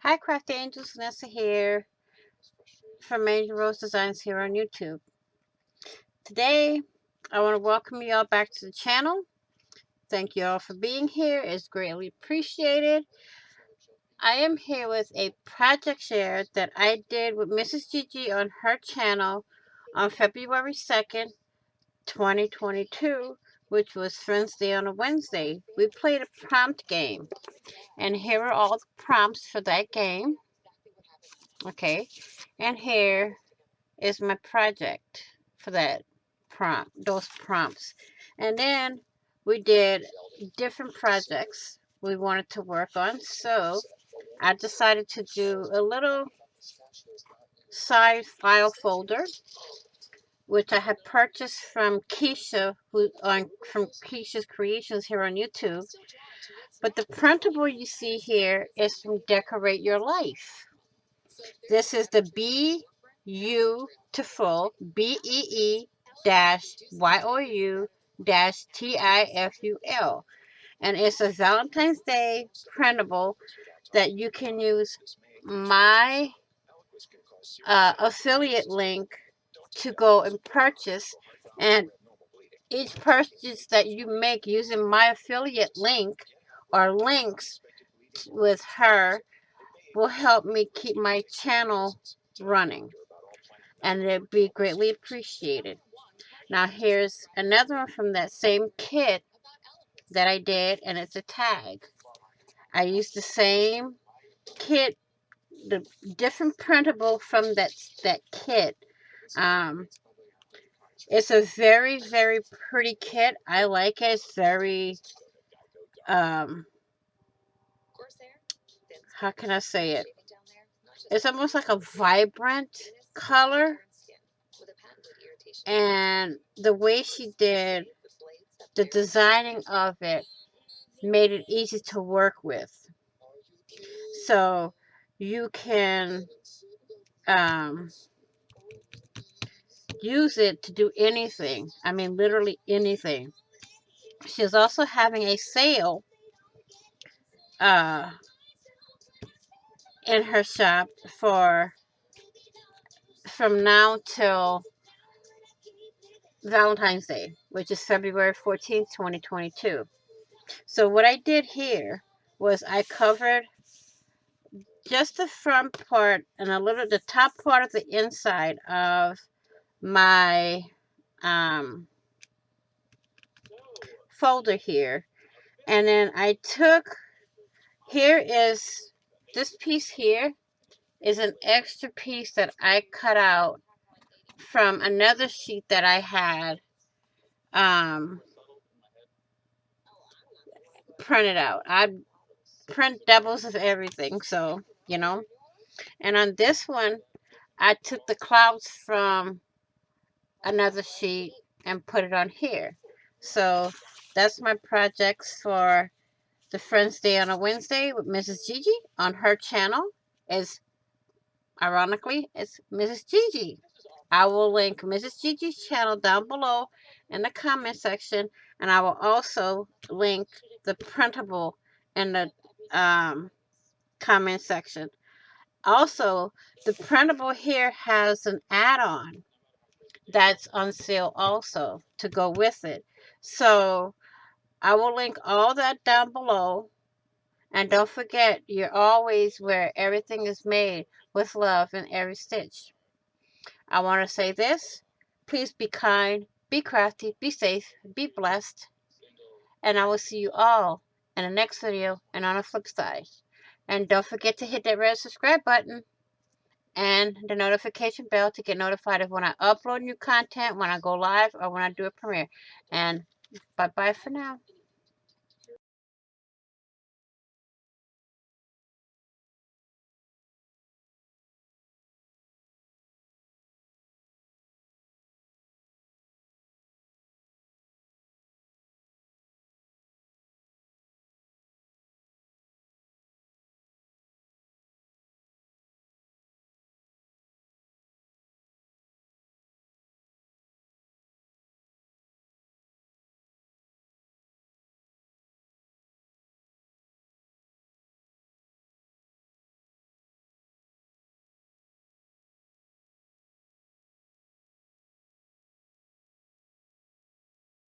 Hi, Craft Angels. Vanessa here from Angel Rose Designs here on YouTube. Today, I want to welcome you all back to the channel. Thank you all for being here. It's greatly appreciated. I am here with a project share that I did with Mrs. Gigi on her channel on February 2nd, 2022, which was Friends Day on a Wednesday. We played a prompt game, and here are all the prompts for that game. Okay, and here is my project for those prompts. And then we did different projects we wanted to work on. So I decided to do a little side file folder, which I had purchased from Keisha, from Keisha's Creations here on YouTube. But the printable you see here is from Decorate Your Life. This is the Beautiful dash YOU dash TIFUL, and it's a Valentine's Day printable that you can use my affiliate link to go and purchase, and each purchase that you make using my affiliate link or links with her will help me keep my channel running, and it'd be greatly appreciated. Now here's another one from that same kit that I did, and it's a tag. I used the same kit, the different printable from that kit. It's a very, very pretty kit. I like it. It's very, how can I say it? It's almost like a vibrant color. And the way she did the designing of it made it easy to work with. So you can use it to do anything. I mean, literally anything. She's also having a sale uh, in her shop from now till Valentine's Day, which is February 14th, 2022. So what I did here was I covered just the front part and the top part of the inside of my folder here. And then I took, this piece here is an extra piece that I cut out from another sheet that I had printed out. I print doubles of everything, so, you know. And on this one, I took the clouds from another sheet and put it on here. So that's my projects for the Friends Day on a Wednesday with Mrs. Gigi on her channel. Ironically, it's Mrs. Gigi. I will link Mrs. Gigi's channel down below in the comment section, and I will also link the printable in the comment section. Also, the printable here has an add-on that's on sale also to go with it. So I will link all that down below. And don't forget, you're always where everything is made with love in every stitch. I want to say this. Please be kind, be crafty, be safe, be blessed. And I will see you all in the next video and on the flip side. And don't forget to hit that red subscribe button and the notification bell to get notified of when I upload new content, when I go live, or when I do a premiere. And bye-bye for now.